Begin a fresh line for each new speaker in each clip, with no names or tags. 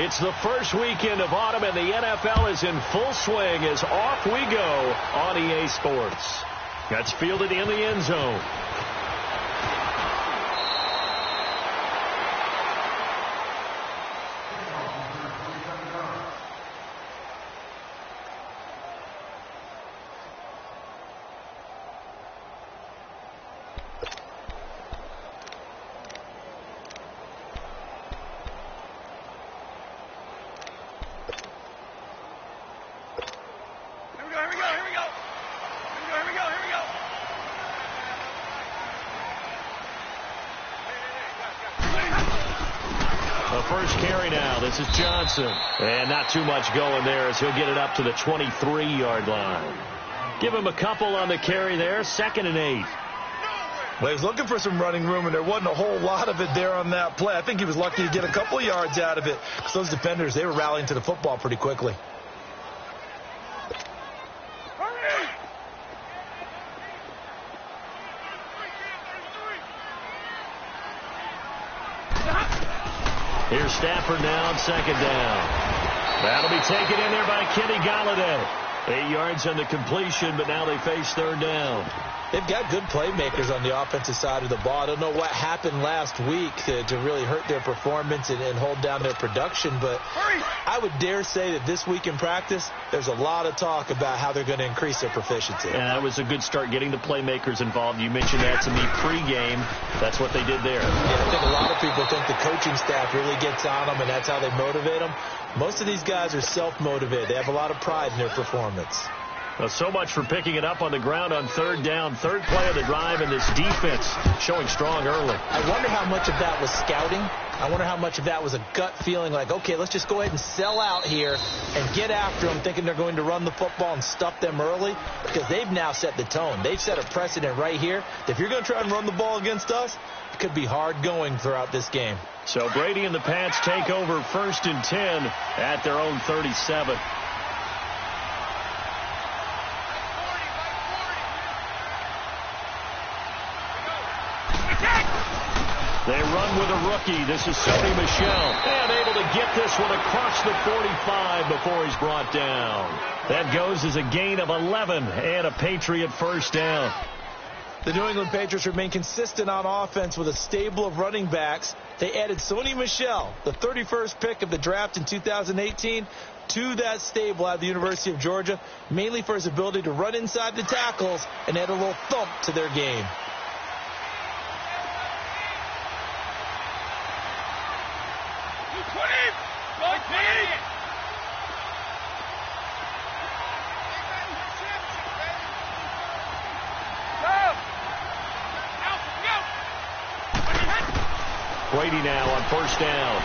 It's the first weekend of autumn, and the NFL is in full swing as off we go on EA Sports. That's fielded in the end zone. First carry now. This is Johnson. And not too much going there as he'll get it up to the 23-yard line. Give him a couple on the carry there. 2nd and 8.
Well, he was looking for some running room, and there wasn't a whole lot of it there on that play. I think he was lucky to get a couple of yards out of it because those defenders, they were rallying to the football pretty quickly.
Here's Stafford now on 2nd down. That'll be taken in there by Kenny Golladay. 8 yards on the completion, but now they face 3rd down.
They've got good playmakers on the offensive side of the ball. I don't know what happened last week to really hurt their performance and hold down their production, but I would dare say that this week in practice, there's a lot of talk about how they're going to increase their proficiency.
Yeah, that was a good start getting the playmakers involved. You mentioned that to me pregame. That's what they did there.
Yeah, I think a lot of people think the coaching staff really gets on them, and that's how they motivate them. Most of these guys are self-motivated. They have a lot of pride in their performance.
Well, so much for picking it up on the ground on 3rd down. 3rd play of the drive, and this defense showing strong early.
I wonder how much of that was scouting. I wonder how much of that was a gut feeling like, okay, let's just go ahead and sell out here and get after them, thinking they're going to run the football and stuff them early, because they've now set the tone. They've set a precedent right here. If you're going to try and run the ball against us, it could be hard going throughout this game.
So Brady and the Pats take over 1st and 10 at their own 37. They run with a rookie. This is Sony Michel. And able to get this one across the 45 before he's brought down. That goes as a gain of 11 and a Patriot 1st down.
The New England Patriots remain consistent on offense with a stable of running backs. They added Sony Michel, the 31st pick of the draft in 2018, to that stable at the University of Georgia, mainly for his ability to run inside the tackles and add a little thump to their game.
Brady now on 1st down.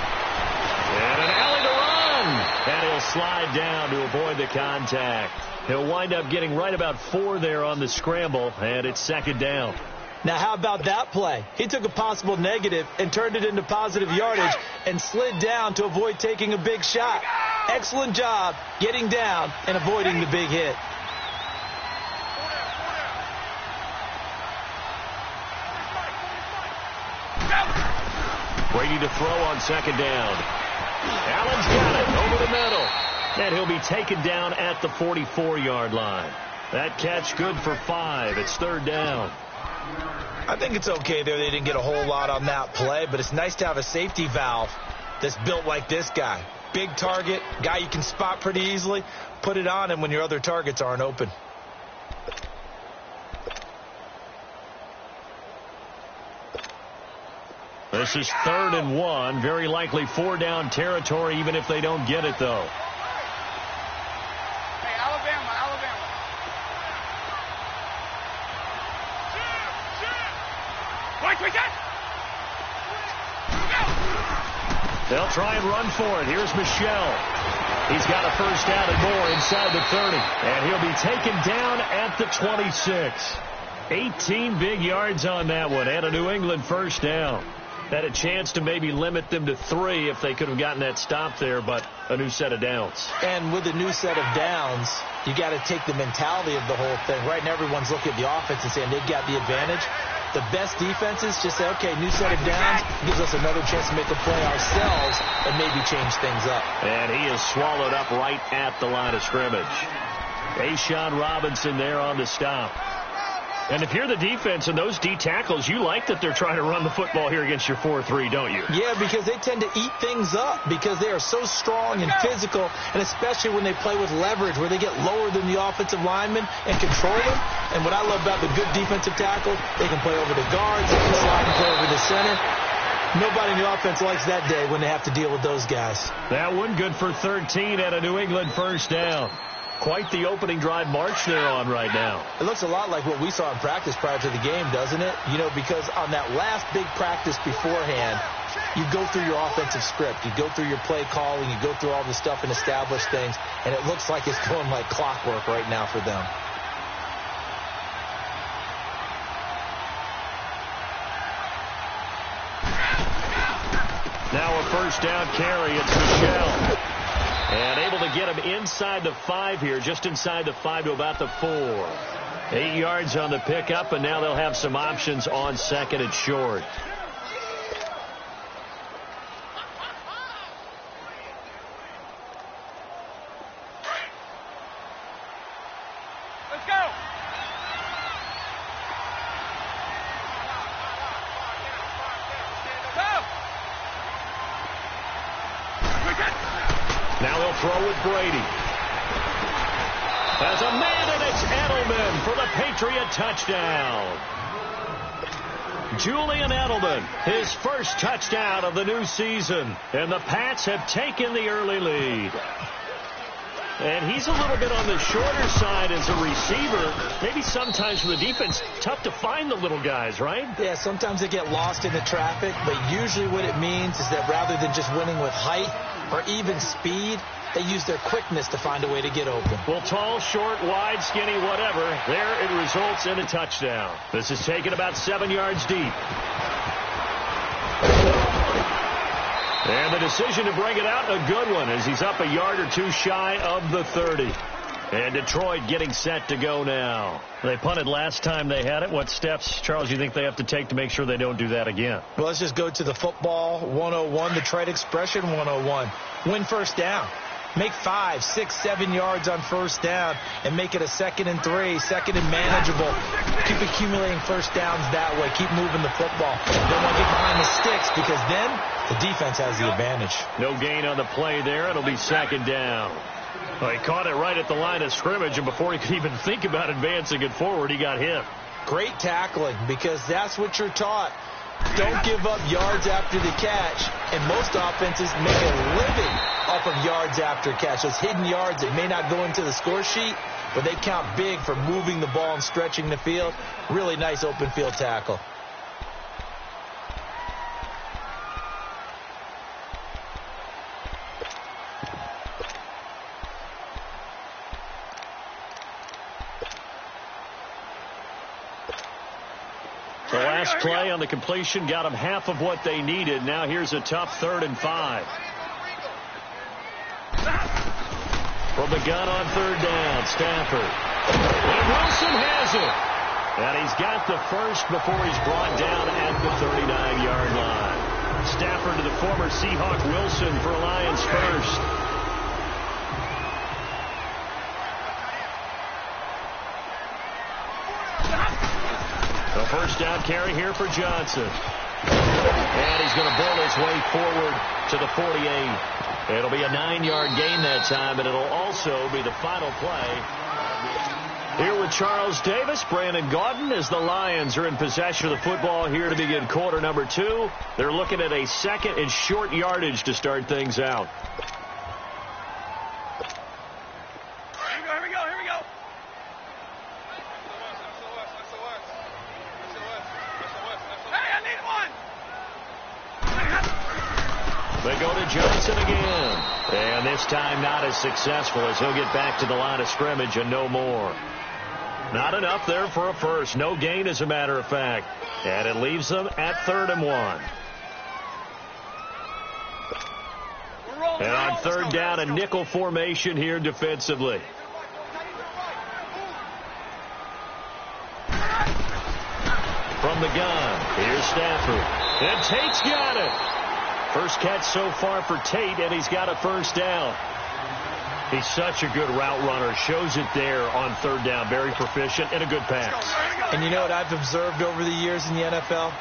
And an alley to run. And he'll slide down to avoid the contact. He'll wind up getting right about 4 there on the scramble, and it's 2nd down.
Now, how about that play? He took a possible negative and turned it into positive yardage and slid down to avoid taking a big shot. Excellent job getting down and avoiding the big hit.
Brady to throw on 2nd down. Allen's got it over the middle. And he'll be taken down at the 44-yard line. That catch good for 5. It's 3rd down.
I think it's okay there. They didn't get a whole lot on that play, but it's nice to have a safety valve that's built like this guy. Big target, guy you can spot pretty easily. Put it on him when your other targets aren't open.
This is 3rd and 1. Very likely 4-down territory, even if they don't get it, though.
Hey, Alabama.
They'll try and run for it. Here's Michel. He's got a 1st down and more inside the 30. And he'll be taken down at the 26. 18 big yards on that one and a New England 1st down. Had a chance to maybe limit them to 3 if they could have gotten that stop there, but a new set of downs.
And with a new set of downs, you got to take the mentality of the whole thing. Right now, everyone's looking at the offense and saying they've got the advantage. The best defenses just say, okay, new set of downs, gives us another chance to make a play ourselves and maybe change things up.
And he is swallowed up right at the line of scrimmage. Ashawn Robinson there on the stop. And if you're the defense and those D tackles, you like that they're trying to run the football here against your 4-3, don't you?
Yeah, because they tend to eat things up because they are so strong and physical, and especially when they play with leverage where they get lower than the offensive linemen and control them. And what I love about the good defensive tackle, they can play over the guards, they can slide and play over the center. Nobody in the offense likes that day when they have to deal with those guys.
That one good for 13 at a New England first down. Quite the opening drive march they're on right now.
It looks a lot like what we saw in practice prior to the game, doesn't it? You know, because on that last big practice beforehand, you go through your offensive script. You go through your play calling. You go through all the stuff and establish things. And it looks like it's going like clockwork right now for them.
Now a first down carry. It's Michel. And able to get him inside the 5 here, just inside the 5 to about the 4. 8 yards on the pickup, and now they'll have some options on second and short.
Let's go.
Now he'll throw with Brady. As a man, and it's Edelman for the Patriot touchdown. Julian Edelman, his first touchdown of the new season. And the Pats have taken the early lead. And he's a little bit on the shorter side as a receiver. Maybe sometimes for the defense, tough to find the little guys, right?
Yeah, sometimes they get lost in the traffic, but usually what it means is that rather than just winning with height or even speed, they use their quickness to find a way to get open.
Well, tall, short, wide, skinny, whatever, there it results in a touchdown. This is taken about 7 yards deep. And the decision to bring it out, a good one, as he's up a yard or two shy of the 30. And Detroit getting set to go now. They punted last time they had it. What steps, Charles, you think they have to take to make sure they don't do that again?
Well, let's just go to the football 101, the trade expression 101. Win first down. Make 5, 6, 7 yards on first down and make it a 2nd and 3, 2nd and manageable. Keep accumulating first downs that way. Keep moving the football. Don't want to get behind the sticks because then the defense has the advantage.
No gain on the play there. It'll be 2nd down. Well, he caught it right at the line of scrimmage, and before he could even think about advancing it forward, he got hit.
Great tackling because that's what you're taught. Don't give up yards after the catch, and most offenses make a living off of yards after catch. Those hidden yards that may not go into the score sheet, but they count big for moving the ball and stretching the field. Really nice open field tackle.
The last play on the completion got them half of what they needed. Now here's a tough 3rd and 5. From the gun on 3rd down, Stafford. And Wilson has it. And he's got the first before he's brought down at the 39-yard line. Stafford to the former Seahawk Wilson for Lions first. The first down carry here for Johnson. And he's going to bull his way forward to the 48. It'll be a 9-yard gain that time, but it'll also be the final play. Here with Charles Davis, Brandon Gaudin, as the Lions are in possession of the football here to begin quarter number 2. They're looking at a 2nd and short yardage to start things out. They go to Johnson again. And this time not as successful as he'll get back to the line of scrimmage and no more. Not enough there for a first. No gain, as a matter of fact. And it leaves them at 3rd and 1. And on 3rd down, a nickel formation here defensively. From the gun. Here's Stafford. And Tate's got it. First catch so far for Tate, and he's got a first down. He's such a good route runner. Shows it there on third down. Very proficient and a good pass.
And you know what I've observed over the years in the NFL?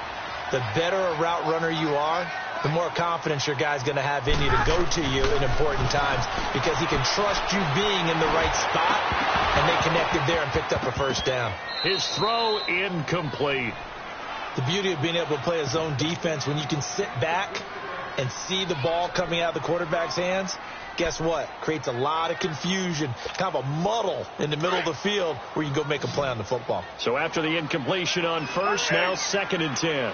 The better a route runner you are, the more confidence your guy's going to have in you to go to you in important times because he can trust you being in the right spot, and they connected there and picked up a first down.
His throw incomplete.
The beauty of being able to play a zone defense when you can sit back and see the ball coming out of the quarterback's hands, guess what? Creates a lot of confusion, kind of a muddle in the middle of the field where you can go make a play on the football.
So after the incompletion on first, now 2nd and 10.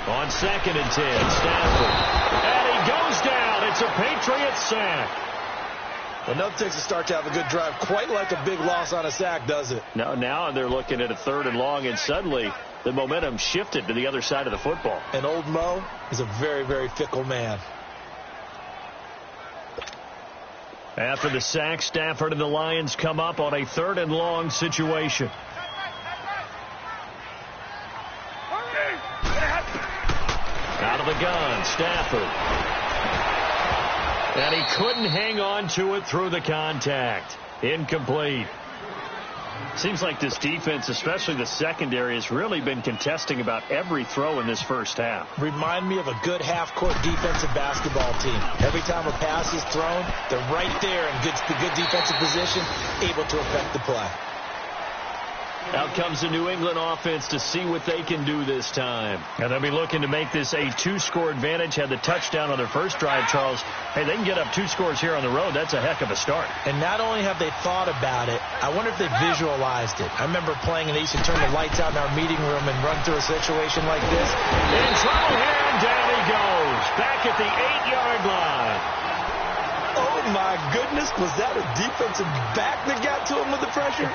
On 2nd and 10, Stafford. And he goes down. It's a Patriots sack.
Well, nothing takes a start to have a good drive quite like a big loss on a sack, does it?
No, now they're looking at a 3rd and long, and suddenly the momentum shifted to the other side of the football.
And old Mo is a very, very fickle man.
After the sack, Stafford and the Lions come up on a 3rd and long situation. Out of the gun, Stafford. And he couldn't hang on to it through the contact. Incomplete. Seems like this defense, especially the secondary, has really been contesting about every throw in this first half.
Remind me of a good half-court defensive basketball team. Every time a pass is thrown, they're right there in good defensive position, able to affect the play.
Out comes the New England offense to see what they can do this time. And they'll be looking to make this a 2-score advantage. Had the touchdown on their first drive, Charles. Hey, they can get up 2 scores here on the road. That's a heck of a start.
And not only have they thought about it, I wonder if they visualized it. I remember playing, and they used to turn the lights out in our meeting room and run through a situation like this.
In trouble here, and down he goes. Back at the 8-yard line.
Oh, my goodness. Was that a defensive back that got to him with the pressure?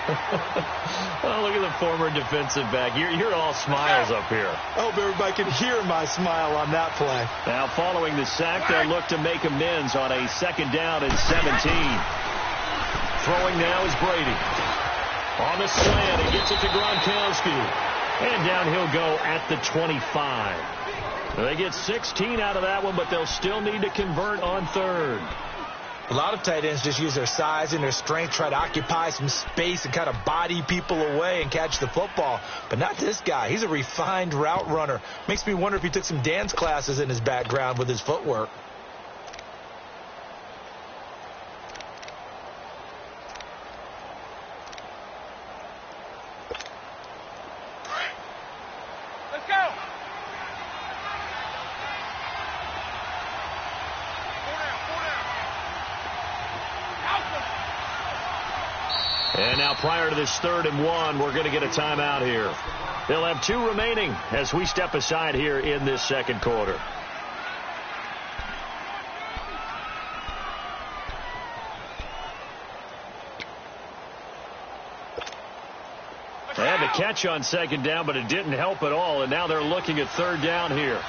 Oh, look at the former defensive back. You're all smiles up here.
I hope everybody can hear my smile on that play.
Now, following the sack, they'll look to make amends on a 2nd down and 17. Throwing now is Brady. On the slant, he gets it to Gronkowski. And down he'll go at the 25. They get 16 out of that one, but they'll still need to convert on 3rd.
A lot of tight ends just use their size and their strength, try to occupy some space and kind of body people away and catch the football. But not this guy. He's a refined route runner. Makes me wonder if he took some dance classes in his background with his footwork.
Let's go.
And now prior to this 3rd and 1, we're going to get a timeout here. They'll have 2 remaining as we step aside here in this 2nd quarter. And a catch on 2nd down, but it didn't help at all. And now they're looking at 3rd down here.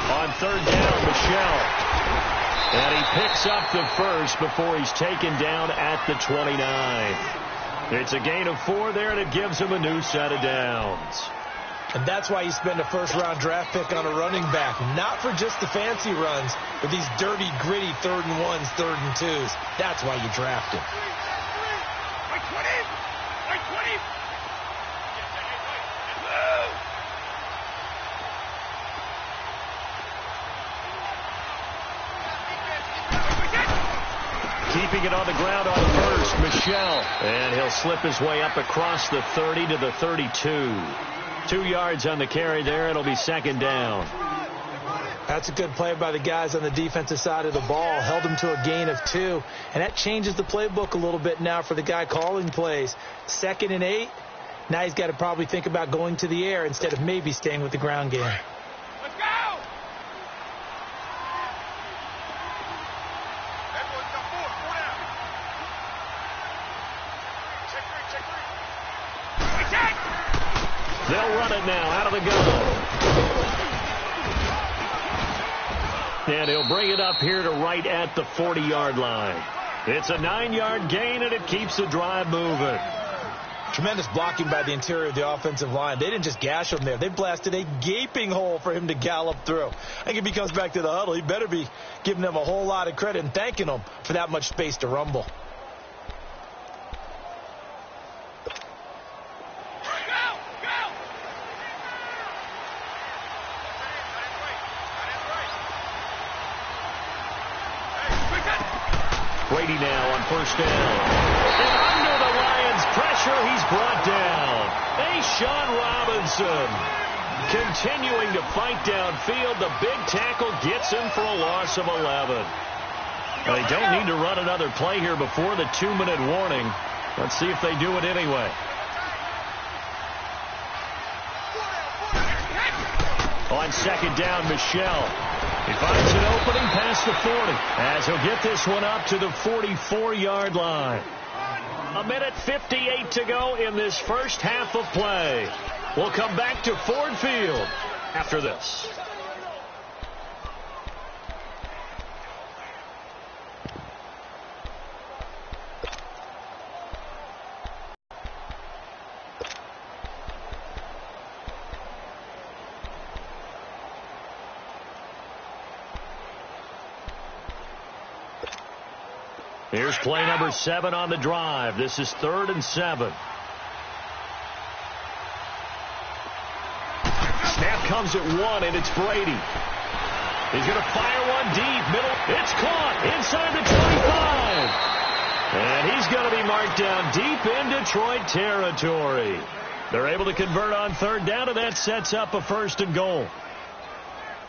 On 3rd down, Michelle. And he picks up the first before he's taken down at the 29. It's a gain of 4 there, and it gives him a new set of downs.
And that's why you spend a first-round draft pick on a running back. Not for just the fancy runs, but these dirty, gritty 3rd and 1s, 3rd and 2s. That's why you draft him.
Right 20. Right 20.
Keeping it on the ground on first, Michelle. And he'll slip his way up across the 30 to the 32. 2 yards on the carry there. It'll be 2nd down.
That's a good play by the guys on the defensive side of the ball. Held him to a gain of 2. And that changes the playbook a little bit now for the guy calling plays. 2nd and 8. Now he's got to probably think about going to the air instead of maybe staying with the ground game.
Let's go. Everyone's got 4 down. Check 3.
They'll run it now out of the gun. And he'll bring it up here to right at the 40-yard line. It's a 9-yard gain, and it keeps the drive moving.
Tremendous blocking by the interior of the offensive line. They didn't just gash him there. They blasted a gaping hole for him to gallop through. I think if he comes back to the huddle, he better be giving them a whole lot of credit and thanking them for that much space to rumble.
Brady now on first down. And under the Lions' pressure, he's brought down. Sean Robinson continuing to fight downfield. The big tackle gets him for a loss of 11. They don't need to run another play here before the 2-minute warning. Let's see if they do it anyway. On second down, Michel. He finds an opening past the 40 as he'll get this one up to the 44-yard line. 1:58 to go in this first half of play. We'll come back to Ford Field after this. Here's play number 7 on the drive. This is 3rd and 7. Snap comes at 1, and it's Brady. He's going to fire one deep. Middle. It's caught inside the 25. And he's going to be marked down deep in Detroit territory. They're able to convert on 3rd down, and that sets up a 1st and goal.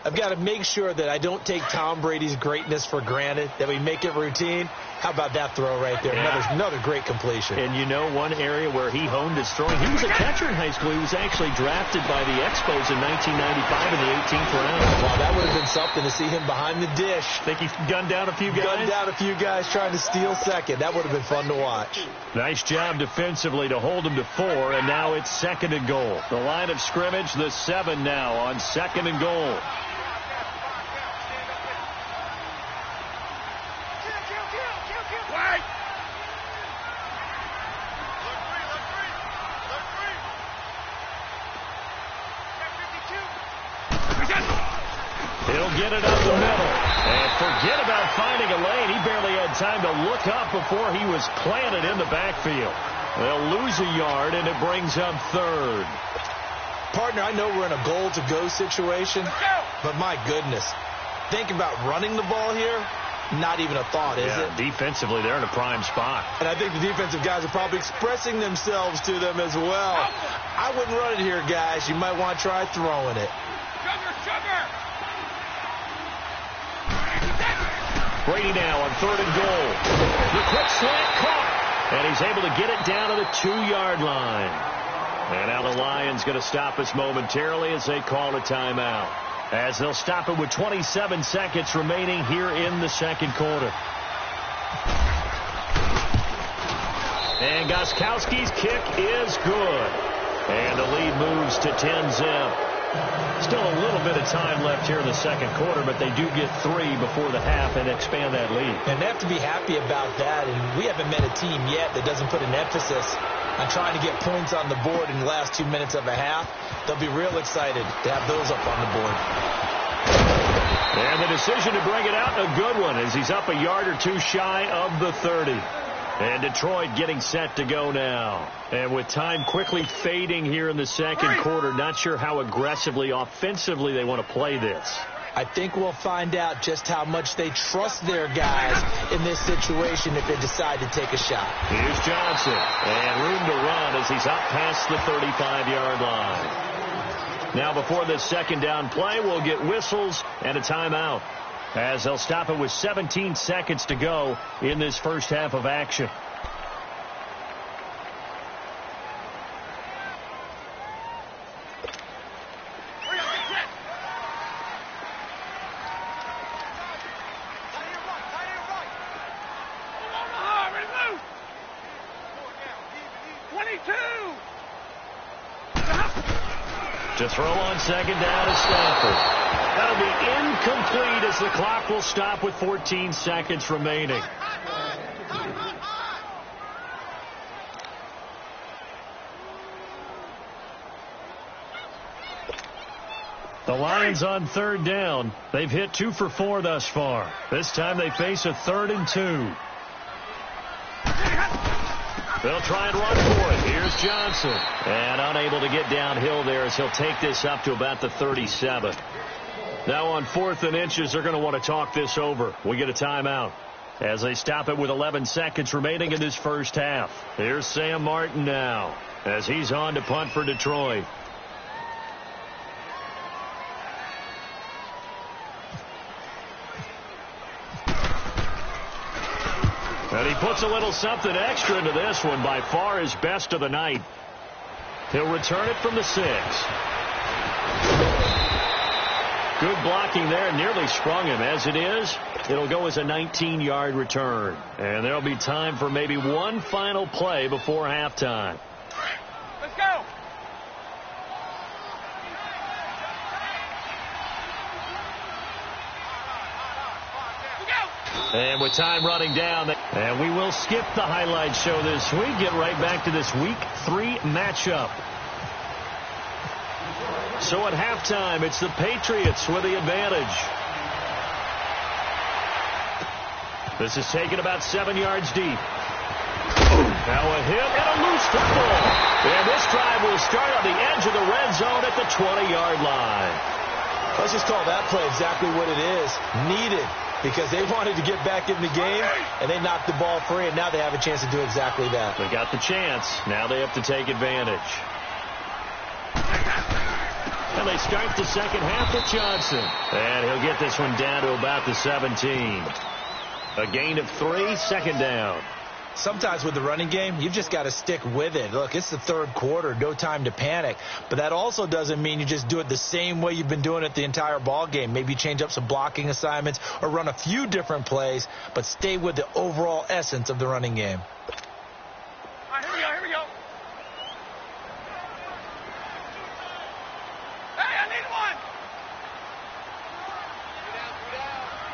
I've got to make sure that I don't take Tom Brady's greatness for granted, that we make it routine. How about that throw right there?
Yeah.
Another great completion.
And you know one area where he honed his throwing? He was a catcher in high school. He was actually drafted by the Expos in 1995 in the 18th round.
Wow, that would have been something to see him behind the dish.
Think he gunned down a few guys?
Gunned down a few guys trying to steal second. That would have been fun to watch.
Nice job defensively to hold him to 4, and now it's 2nd and goal. The line of scrimmage, the 7 now on 2nd and goal. He'll get it up the middle. And forget about finding a lane. He barely had time to look up before he was planted in the backfield. They'll lose a yard, and it brings up 3rd.
Partner, I know we're in a goal-to-go situation, but my goodness. Think about running the ball here. Not even a thought, is it?
Defensively, they're in a prime spot.
And I think the defensive guys are probably expressing themselves to them as well. I wouldn't run it here, guys. You might want to try throwing it.
Brady now on 3rd and goal. The quick slant caught. And he's able to get it down to the 2-yard line. And now the Lions going to stop us momentarily as they call a timeout. As they'll stop it with 27 seconds remaining here in the 2nd quarter. And Gostkowski's kick is good. And the lead moves to 10-zip. Still a little bit of time left here in the 2nd quarter, but they do get 3 before the half and expand that lead.
And they have to be happy about that. And we haven't met a team yet that doesn't put an emphasis on trying to get points on the board in the last 2 minutes of a half. They'll be real excited to have those up on the board.
And the decision to bring it out, a good one, as he's up a yard or 2 shy of the 30. And Detroit getting set to go now. And with time quickly fading here in the 2nd quarter, not sure how aggressively, offensively they want to play this.
I think we'll find out just how much they trust their guys in this situation if they decide to take a shot.
Here's Johnson. And room to run as he's up past the 35-yard line. Now before this 2nd down play, we'll get whistles and a timeout, as they'll stop it with 17 seconds to go in this first half of action. To throw on 2nd down is Stafford. That'll be incomplete as the clock will stop with 14 seconds remaining. The Lions on third down. They've hit 2 for 4 thus far. This time they face a 3rd and 2. They'll try and run for it. Here's Johnson. And unable to get downhill there as he'll take this up to about the 37. Now on 4th and inches, they're going to want to talk this over. We get a timeout as they stop it with 11 seconds remaining in this first half. Here's Sam Martin now as he's on to punt for Detroit. And he puts a little something extra into this one, by far his best of the night. He'll return it from the 6. Good blocking there, nearly sprung him. As it is, it'll go as a 19-yard return. And there'll be time for maybe one final play before halftime.
Let's go.
And with time running down, and we will skip the highlight show this week. Get right back to this Week 3 matchup. So at halftime, it's the Patriots with the advantage. This is taken about 7 yards deep. Now a hit and a loose football. And this drive will start on the edge of the red zone at the 20-yard line.
Let's just call that play exactly what it is. Needed. Because they wanted to get back in the game, and they knocked the ball free, and now they have a chance to do exactly that.
They got the chance. Now they have to take advantage. And they start the second half with Johnson. And he'll get this one down to about the 17. A gain of 3, second down.
Sometimes with the running game, you've just got to stick with it. Look, it's the 3rd quarter, no time to panic. But that also doesn't mean you just do it the same way you've been doing it the entire ball game. Maybe change up some blocking assignments or run a few different plays, but stay with the overall essence of the running game.
All right, here we go. Hey, I need one.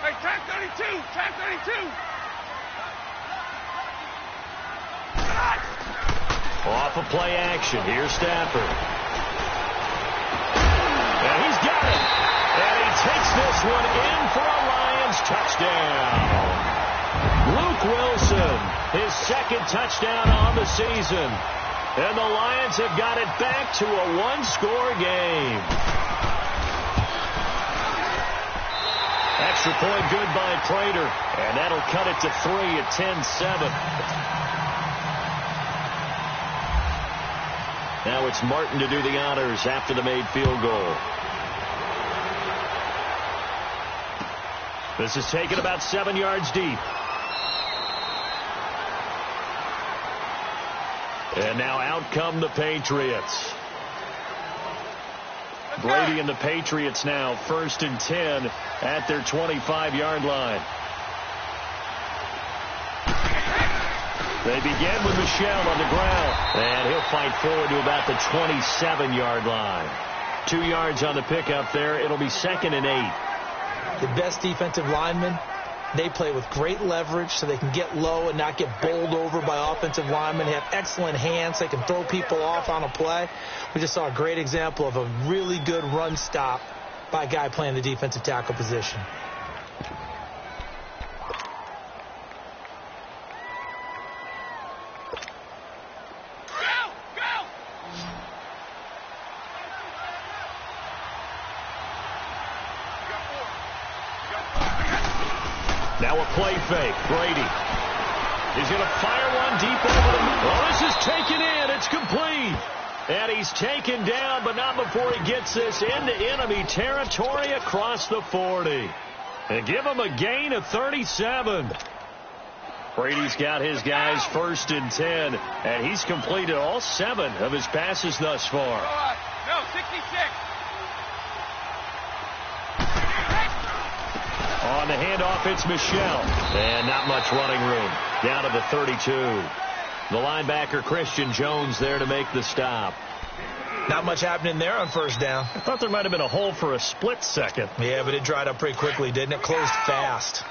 Hey, track 32.
Off of play action. Here's Stafford. And he's got it. And he takes this one in for a Lions touchdown. Luke Wilson, his 2nd touchdown on the season. And the Lions have got it back to a 1-score game. Extra point good by Prater. And that'll cut it to 3 at 10-7. Now it's Martin to do the honors after the made field goal. This is taken about 7 yards deep. And now out come the Patriots. Brady and the Patriots now 1st and 10 at their 25-yard line. They begin with Michel on the ground. And he'll fight forward to about the 27-yard line. 2 yards on the pickup there. It'll be 2nd and 8.
The best defensive linemen, they play with great leverage so they can get low and not get bowled over by offensive linemen. They have excellent hands. They can throw people off on a play. We just saw a great example of a really good run stop by a guy playing the defensive tackle position.
Now a play fake. Brady. He's going to fire one deep over the middle. Oh, this is taken in. It's complete. And he's taken down, but not before he gets this into enemy territory across the 40. And give him a gain of 37. Brady's got his guys 1st and 10, and he's completed all 7 of his passes thus far.
No, 66.
On the handoff, it's Michel. And not much running room. Down to the 32. The linebacker, Christian Jones, there to make the stop.
Not much happening there on first down.
I thought there might have been a hole for a split second.
Yeah, but it dried up pretty quickly, didn't it? Closed fast.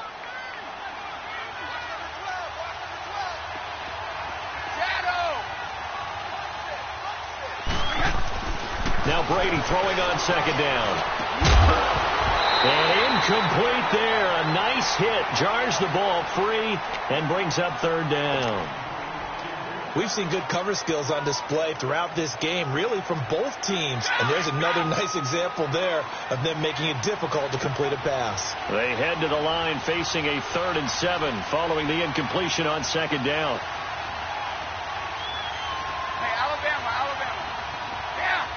Now Brady throwing on second down. And incomplete there. A nice hit. Jars the ball free and brings up third down.
We've seen good cover skills on display throughout this game, really from both teams. And there's another nice example there of them making it difficult to complete a pass.
They head to the line facing a 3rd and 7 following the incompletion on second down.
Hey, Alabama. Yeah.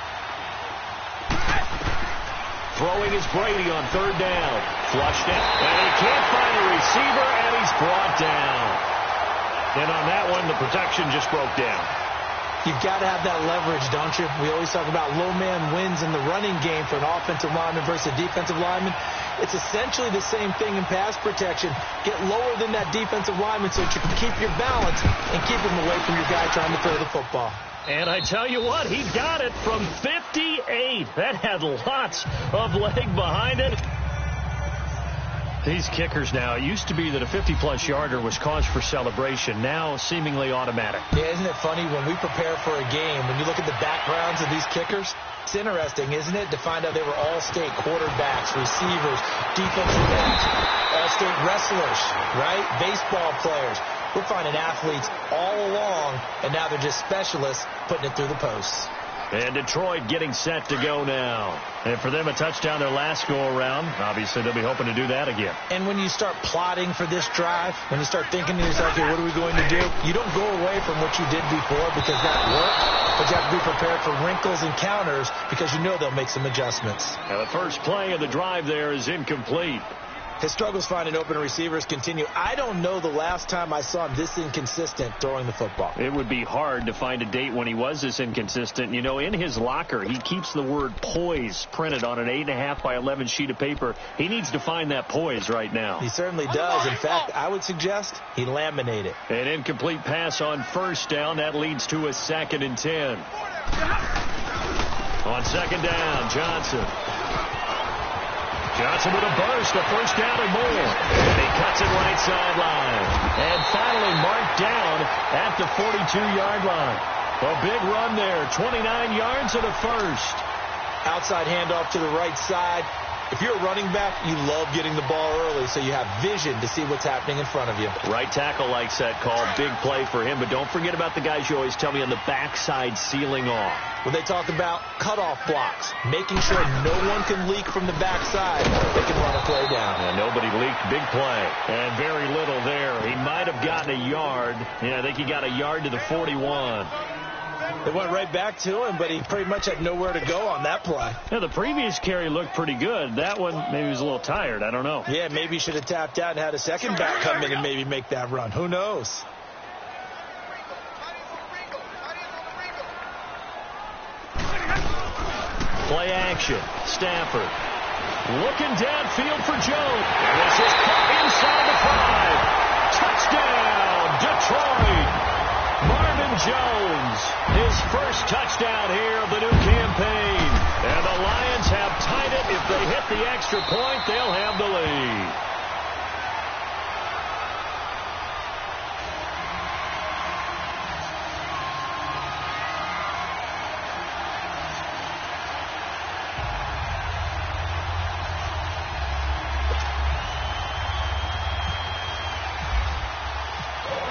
Throwing is Brady on third down. Flushed it. And he can't find a receiver, and he's brought down. And on that one, the protection just broke down.
You've got to have that leverage, don't you? We always talk about low man wins in the running game for an offensive lineman versus a defensive lineman. It's essentially the same thing in pass protection. Get lower than that defensive lineman so that you can keep your balance and keep him away from your guy trying to throw the football.
And I tell you what, he got it from 58. That had lots of leg behind it. These kickers now, it used to be that a 50-plus yarder was cause for celebration. Now, seemingly automatic.
Yeah, isn't it funny when we prepare for a game, when you look at the backgrounds of these kickers, it's interesting, isn't it, to find out they were all-state quarterbacks, receivers, defensive backs, all-state wrestlers, right? Baseball players. We're finding athletes all along, and now they're just specialists putting it through the posts.
And Detroit getting set to go now. And for them, a touchdown their last go-around. Obviously, they'll be hoping to do that again.
And when you start plotting for this drive, when you start thinking to yourself, okay, what are we going to do? You don't go away from what you did before because that worked, but you have to be prepared for wrinkles and counters because you know they'll make some adjustments.
Now, the first play of the drive there is incomplete.
His struggles finding open receivers continue. I don't know the last time I saw him this inconsistent throwing the football.
It would be hard to find a date when he was this inconsistent. You know, in his locker, he keeps the word poise printed on an 8.5 by 11 sheet of paper. He needs to find that poise right now.
He certainly does. In fact, I would suggest he laminate it.
An incomplete pass on first down. That leads to a 2nd and 10. On second down, Johnson with a burst, a first down and more. And he cuts it right sideline. And finally marked down at the 42-yard line. A big run there, 29 yards and a first.
Outside handoff to the right side. If you're a running back, you love getting the ball early so you have vision to see what's happening in front of you.
Right tackle likes that call. Big play for him. But don't forget about the guys you always tell me on the backside sealing off.
When they talk about cutoff blocks, making sure no one can leak from the backside, they can run a play down.
And nobody leaked. Big play. And very little there. He might have gotten a yard. Yeah, I think he got a yard to the 41.
They went right back to him, but he pretty much had nowhere to go on that play.
Yeah, the previous carry looked pretty good. That one, maybe he was a little tired. I don't know.
Yeah, maybe he should have tapped out and had a second back come in and maybe make that run. Who knows?
Play action. Stafford looking downfield for Jones. And this is caught inside the 5. Touchdown, Detroit. Marvin Jones, his first touchdown here of the new campaign. And the Lions have tied it. If they hit the extra point, they'll have the lead.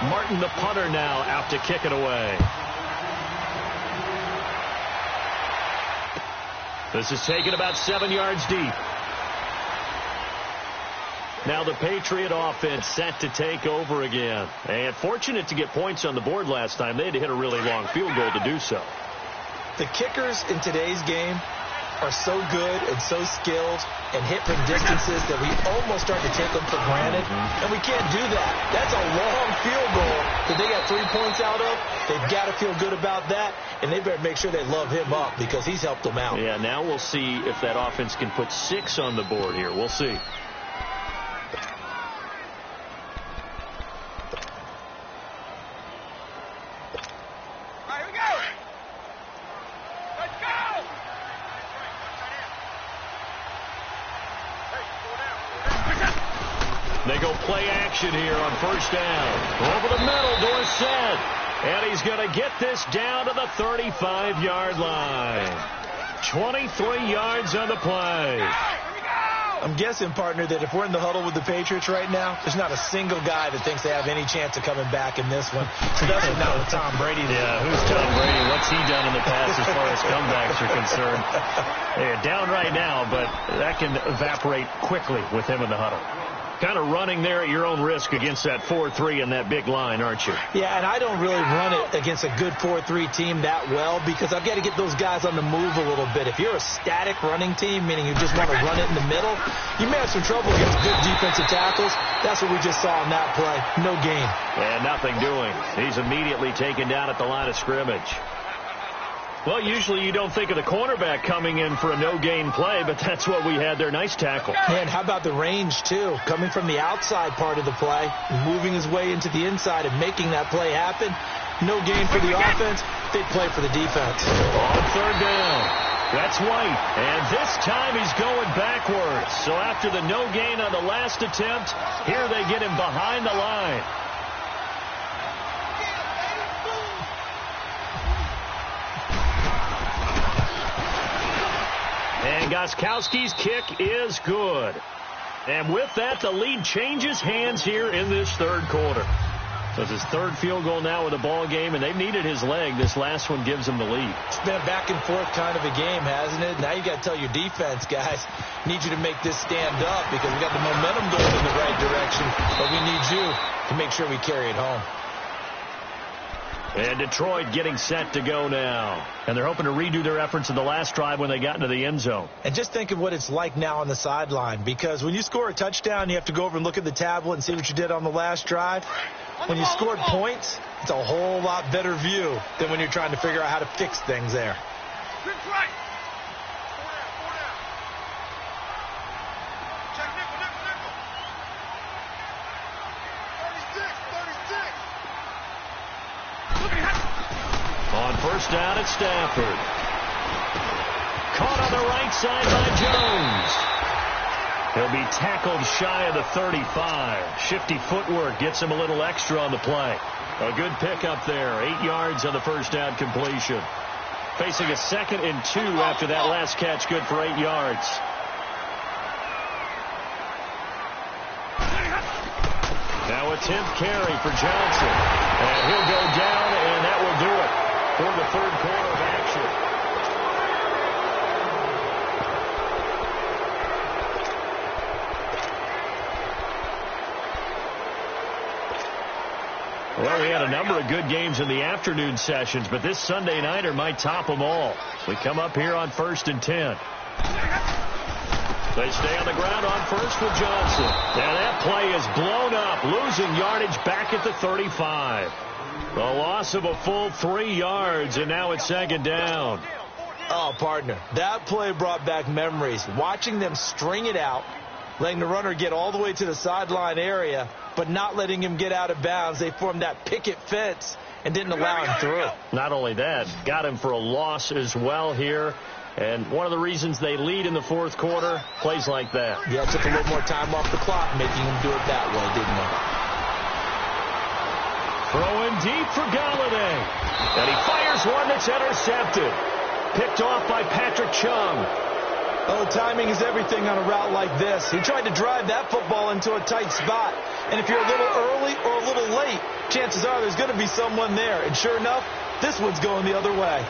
Martin, the punter, now out to kick it away. This is taken about 7 yards deep. Now the Patriot offense set to take over again. And fortunate to get points on the board last time. They had to hit a really long field goal to do so.
The kickers in today's game are so good and so skilled and hit from distances that we almost start to take them for granted. And we can't do that. That's a long field goal that they got 3 points out of. They've got to feel good about that, and they better make sure they love him up because he's helped them out.
Yeah, now we'll see if that offense can put 6 on the board here. We'll see.
All right, here we go. Let's go.
play action here on first down. Over the middle, Dorsett. And he's going to get this down to the 35-yard line. 23 yards on the play.
I'm guessing, partner, that if we're in the huddle with the Patriots right now, there's not a single guy that thinks they have any chance of coming back in this one. Especially not with Tom Brady.
Yeah, who's Tom Brady? What's he done in the past as far as comebacks are concerned? They're down right now, but that can evaporate quickly with him in the huddle. Kind of running there at your own risk against that 4-3 and that big line, aren't you?
Yeah, and I don't really run it against a good 4-3 team that well because I've got to get those guys on the move a little bit. If you're a static running team, meaning you just want to run it in the middle, you may have some trouble against good defensive tackles. That's what we just saw in that play. No gain.
And nothing doing. He's immediately taken down at the line of scrimmage. Well, usually you don't think of the cornerback coming in for a no-gain play, but that's what we had there. Nice tackle.
And how about the range, too? Coming from the outside part of the play, moving his way into the inside and making that play happen. No gain for the offense, big play for the defense.
On third down, that's White. And this time he's going backwards. So after the no gain on the last attempt, here they get him behind the line. And Gostkowski's kick is good. And with that, the lead changes hands here in this third quarter. So it's his third field goal now with the ball game, and they've needed his leg. This last one gives him the lead.
It's been a back-and-forth kind of a game, hasn't it? Now you got to tell your defense, guys, need you to make this stand up because we got the momentum going in the right direction, but we need you to make sure we carry it home.
And Detroit getting set to go now. And they're hoping to redo their efforts in the last drive when they got into the end zone.
And just think of what it's like now on the sideline, because when you score a touchdown, you have to go over and look at the tablet and see what you did on the last drive. When you scored points, it's a whole lot better view than when you're trying to figure out how to fix things there.
On first down at Stafford. Caught on the right side by Jones. He'll be tackled shy of the 35. Shifty footwork gets him a little extra on the play. A good pickup there. 8 yards on the first down completion. Facing a 2nd and 2 after that last catch. Good for 8 yards. Now a 10th carry for Johnson. And he'll go down, and that will do it for the third quarter of action. Well, we had a number of good games in the afternoon sessions, but this Sunday nighter might top them all. We come up here on 1st and 10. They stay on the ground on first with Johnson. And that play is blown up, losing yardage back at the 35. The loss of a full 3 yards, and now it's 2nd down.
Oh, partner, that play brought back memories. Watching them string it out, letting the runner get all the way to the sideline area, but not letting him get out of bounds. They formed that picket fence and didn't allow him through.
Not only that, got him for a loss as well here. And one of the reasons they lead in the fourth quarter, plays like that.
Yeah, it took a little more time off the clock, making him do it that way, didn't it?
Throwing deep for Galladay. And he fires one that's intercepted. Picked off by Patrick Chung.
Oh, timing is everything on a route like this. He tried to drive that football into a tight spot. And if you're a little early or a little late, chances are there's going to be someone there. And sure enough, this one's going the other way.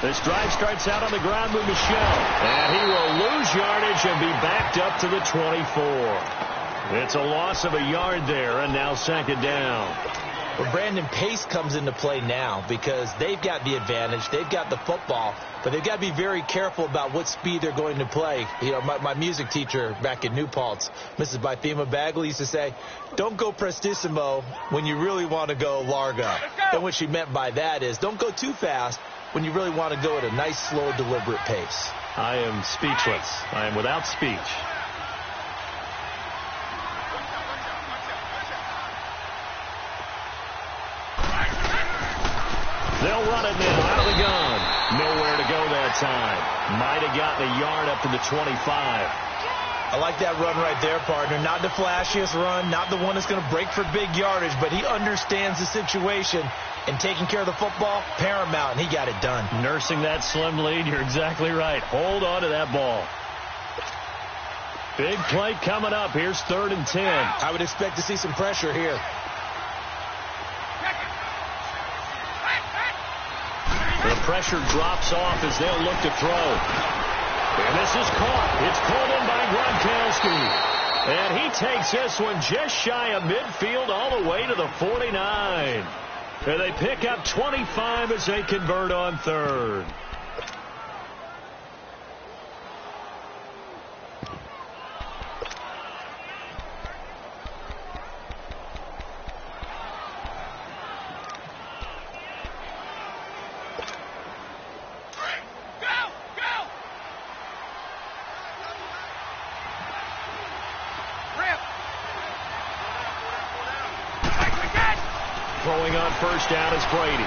This drive starts out on the ground with Michel. And he will lose yardage and be backed up to the 24. It's a loss of a yard there, and now 2nd down.
Well, Brandon, pace comes into play now because they've got the advantage. They've got the football, but they've got to be very careful about what speed they're going to play. You know, my music teacher back in New Paltz, Mrs. Bythema Bagley, used to say, don't go prestissimo when you really want to go largo. And what she meant by that is don't go too fast when you really want to go at a nice, slow, deliberate pace.
I am speechless. I am without speech. They'll run it now out of the gun. Nowhere to go that time. Might have gotten a yard up to the 25.
I like that run right there, partner. Not the flashiest run, not the one that's going to break for big yardage, but he understands the situation, and taking care of the football, paramount, and he got it done.
Nursing that slim lead, you're exactly right. Hold on to that ball. Big play coming up. Here's 3rd and 10.
I would expect to see some pressure here.
The pressure drops off as they'll look to throw. And this is caught. It's pulled in by Gronkowski. And he takes this one just shy of midfield all the way to the 49. And they pick up 25 as they convert on 3rd. Throwing on 1st down is Brady.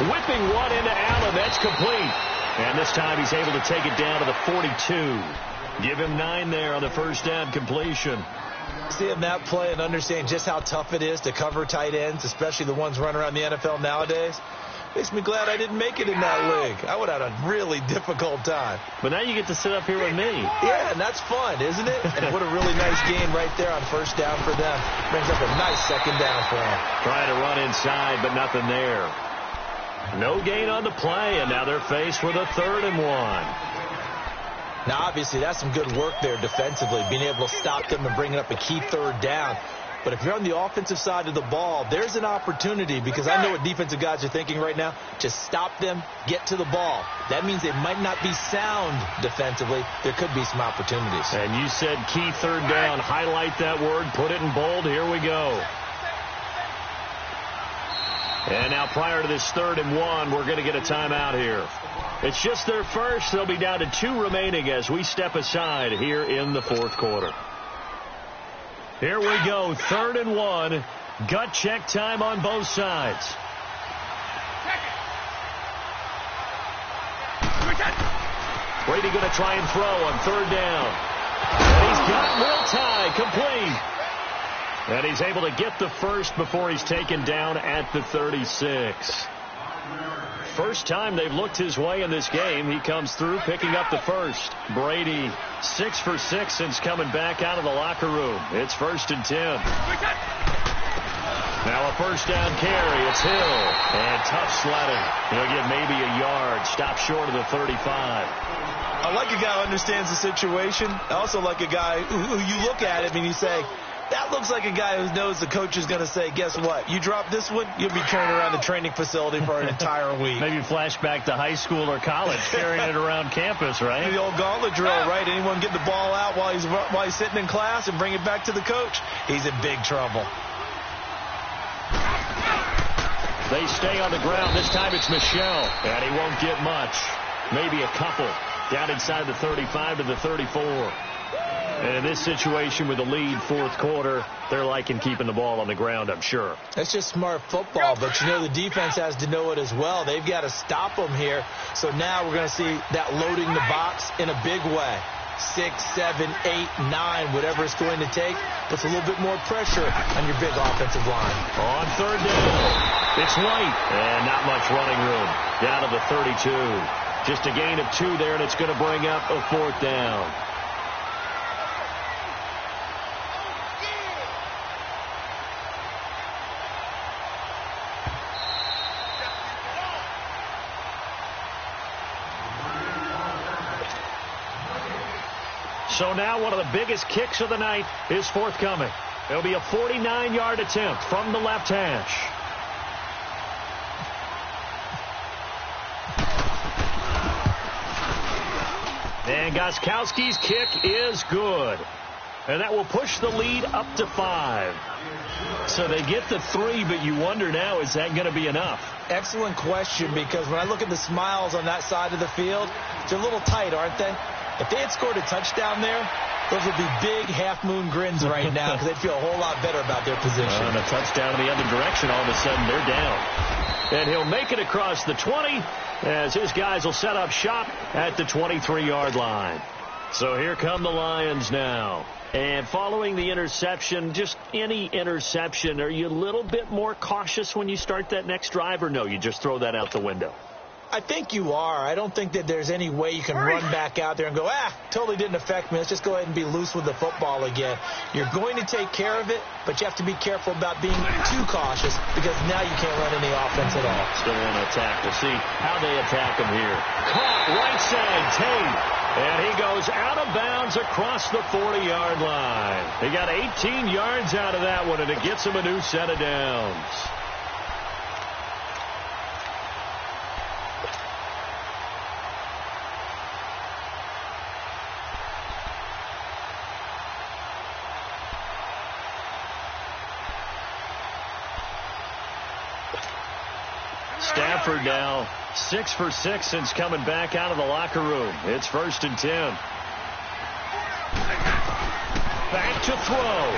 Whipping one into Allen. That's complete. And this time he's able to take it down to the 42. Give him 9 there on the 1st down completion.
Seeing that play and understand just how tough it is to cover tight ends, especially the ones running around the NFL nowadays, makes me glad I didn't make it in that league. I would have had a really difficult time.
But now you get to sit up here with me.
Yeah, and that's fun, isn't it? And what a really nice game right there on 1st down for them. Brings up a nice 2nd down for them.
Trying to run inside, but nothing there. No gain on the play, and now they're faced with a 3rd and 1.
Now, obviously, that's some good work there defensively, being able to stop them and bringing up a key 3rd down. But if you're on the offensive side of the ball, there's an opportunity, because I know what defensive guys are thinking right now. Just stop them, get to the ball. That means they might not be sound defensively. There could be some opportunities.
And you said key 3rd down. Highlight that word. Put it in bold. Here we go. And now prior to this 3rd and 1, we're going to get a timeout here. It's just their first. They'll be down to 2 remaining as we step aside here in the 4th quarter. Here we go, 3rd and 1. Gut check time on both sides. Brady going to try and throw on 3rd down. And he's got Will Tye complete. And he's able to get the first before he's taken down at the 36. First time they've looked his way in this game. He comes through picking up the first. Brady 6 for 6 since coming back out of the locker room. It's 1st and 10. Now a 1st down carry. It's Hill. And tough sledding. He'll get maybe a yard. Stop short of the 35.
I like a guy who understands the situation. I also like a guy who you look at him and you say, that looks like a guy who knows the coach is going to say, guess what? You drop this one, you'll be training around the training facility for an entire week.
Maybe flashback to high school or college, carrying it around campus, right?
The old gauntlet drill, right? Anyone get the ball out while he's sitting in class and bring it back to the coach? He's in big trouble.
They stay on the ground. This time it's Michelle, and he won't get much. Maybe a couple. Down inside the 35 to the 34. And in this situation with the lead 4th quarter, they're liking keeping the ball on the ground, I'm sure.
That's just smart football, but you know the defense has to know it as well. They've got to stop them here. So now we're going to see that loading the box in a big way. 6, 7, 8, 9, whatever it's going to take, puts a little bit more pressure on your big offensive line.
On 3rd down, it's White, and not much running room. Down to the 32. Just a gain of 2 there, and it's going to bring up a 4th down. So now one of the biggest kicks of the night is forthcoming. It'll be a 49-yard attempt from the left hash. And Gostkowski's kick is good. And that will push the lead up to 5. So they get the 3, but you wonder now, is that going to be enough?
Excellent question, because when I look at the smiles on that side of the field, they're a little tight, aren't they? If they had scored a touchdown there, those would be big half-moon grins right now because they'd feel a whole lot better about their position.
And a touchdown in the other direction, all of a sudden they're down. And he'll make it across the 20 as his guys will set up shop at the 23-yard line. So here come the Lions now. And following the interception, just any interception, are you a little bit more cautious when you start that next drive, or no, you just throw that out the window?
I think you are. I don't think that there's any way you can run back out there and go, totally didn't affect me. Let's just go ahead and be loose with the football again. You're going to take care of it, but you have to be careful about being too cautious because now you can't run any offense at all.
Still in attack. We'll see how they attack him here. Caught right side, Tate. And he goes out of bounds across the 40-yard line. He got 18 yards out of that one, and it gets him a new set of downs. Stafford now 6 for 6 since coming back out of the locker room. It's 1st and 10. Back to throw.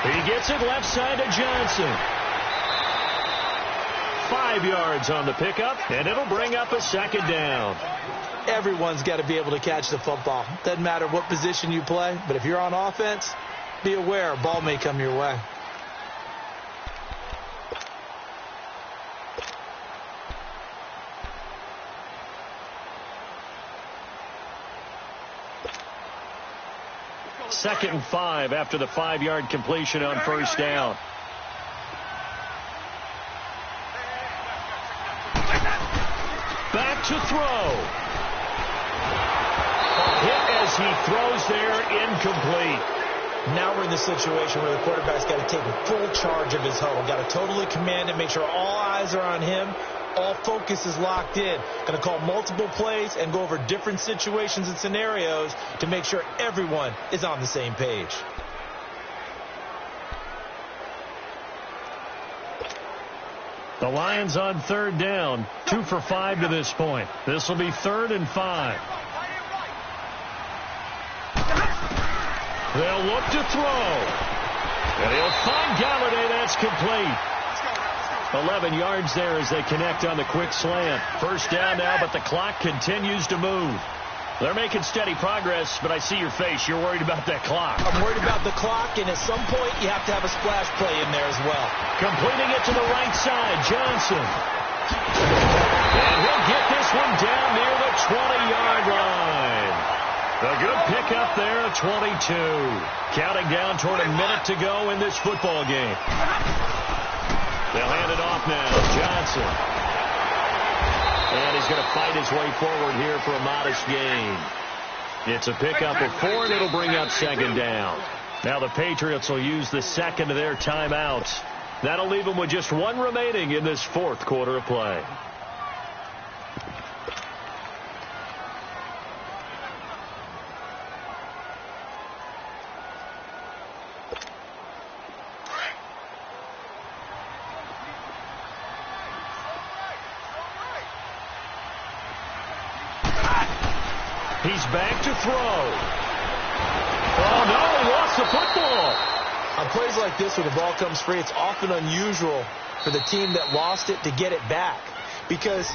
He gets it left side to Johnson. 5 yards on the pickup, and it'll bring up a 2nd down.
Everyone's got to be able to catch the football. Doesn't matter what position you play, but if you're on offense, be aware a ball may come your way.
Second and 5 after the 5-yard completion on 1st down. Back to throw. Hit as he throws there, incomplete.
Now we're in the situation where the quarterback's got to take full charge of his huddle. Got to totally command it, make sure all eyes are on him. All focus is locked in. Going to call multiple plays and go over different situations and scenarios to make sure everyone is on the same page.
The Lions on 3rd down, 2 for 5 to this point. This will be 3rd and 5. They'll look to throw. And he'll find Galladay. That's complete. 11 yards there as they connect on the quick slant. 1st down now, but the clock continues to move. They're making steady progress, but I see your face. You're worried about that clock.
I'm worried about the clock, and at some point you have to have a splash play in there as well.
Completing it to the right side, Johnson. And he'll get this one down near the 20-yard line. A good pickup there at 22. Counting down toward a minute to go in this football game. They'll hand it off now. Johnson. And he's going to fight his way forward here for a modest gain. It's a pickup of 4, and it'll bring up 2nd down. Now the Patriots will use the 2nd of their timeouts. That'll leave them with just 1 remaining in this 4th quarter of play. He's back to throw. Oh, no, he lost the football.
On plays like this, when the ball comes free, it's often unusual for the team that lost it to get it back. Because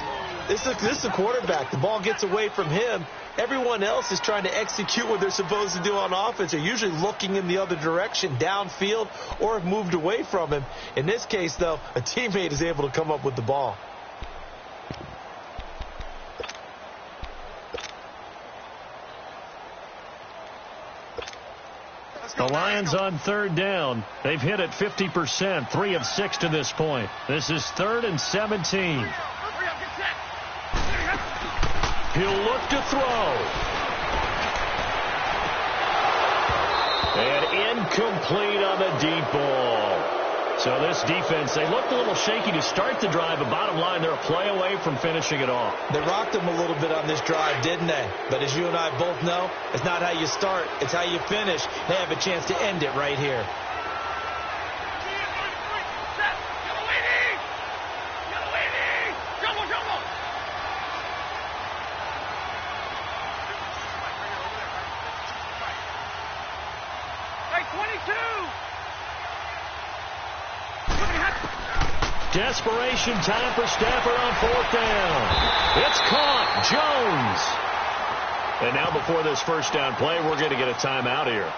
this is a quarterback. The ball gets away from him. Everyone else is trying to execute what they're supposed to do on offense. They're usually looking in the other direction, downfield, or have moved away from him. In this case, though, a teammate is able to come up with the ball.
The Lions on 3rd down. They've hit it 50%, 3 of 6 to this point. This is 3rd and 17. He'll look to throw. And incomplete on the deep ball. So this defense, they looked a little shaky to start the drive, but bottom line, they're a play away from finishing it off.
They rocked them a little bit on this drive, didn't they? But as you and I both know, it's not how you start, it's how you finish. They have a chance to end it right here. Desperation time for Stafford on 4th down.
It's caught. Jones. And now before this first down play, we're going to get a timeout here,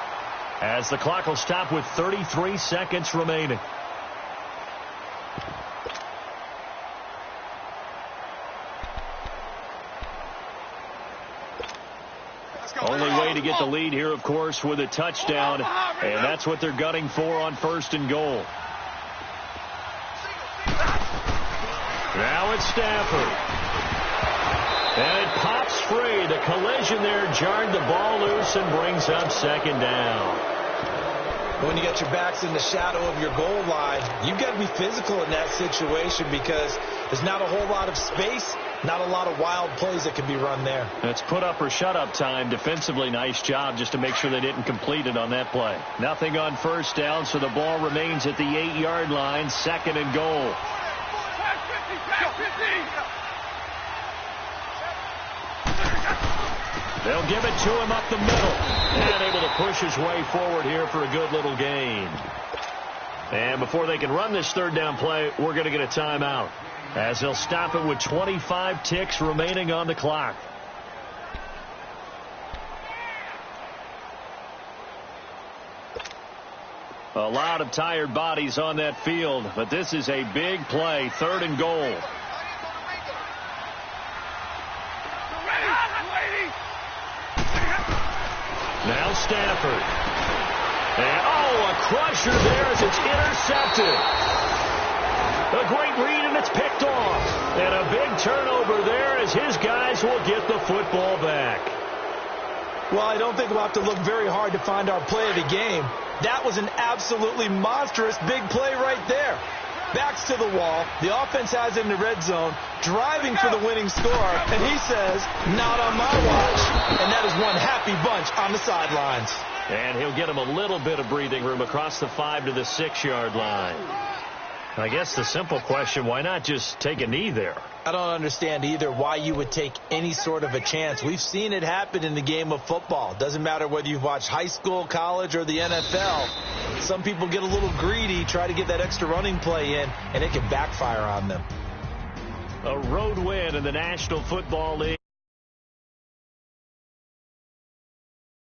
as the clock will stop with 33 seconds remaining. Only way to get the lead here, of course, with a touchdown, and that's what they're gunning for on 1st and goal. Now it's Stafford. And it pops free. The collision there jarred the ball loose and brings up 2nd down.
When you get your backs in the shadow of your goal line, you've got to be physical in that situation because there's not a whole lot of space, not a lot of wild plays that can be run there.
It's put up or shut up time. Defensively, nice job just to make sure they didn't complete it on that play. Nothing on 1st down, so the ball remains at the 8-yard line, 2nd and goal. They'll give it to him up the middle. And able to push his way forward here for a good little gain. And before they can run this 3rd down play, we're going to get a timeout, as they'll stop it with 25 ticks remaining on the clock. A lot of tired bodies on that field, but this is a big play, 3rd and goal. Now Stafford. And, a crusher there as it's intercepted. A great read, and it's picked off. And a big turnover there as his guys will get the football back.
Well, I don't think we'll have to look very hard to find our play of the game. That was an absolutely monstrous big play right there. Backs to the wall. The offense has it in the red zone, driving for the winning score, and he says, not on my watch. And that is one happy bunch on the sidelines.
And he'll get him a little bit of breathing room across the 5 to the 6-yard line. I guess the simple question, why not just take a knee there?
I don't understand either why you would take any sort of a chance. We've seen it happen in the game of football. Doesn't matter whether you've watched high school, college, or the NFL. Some people get a little greedy, try to get that extra running play in, and it can backfire on them.
A road win in the National Football League.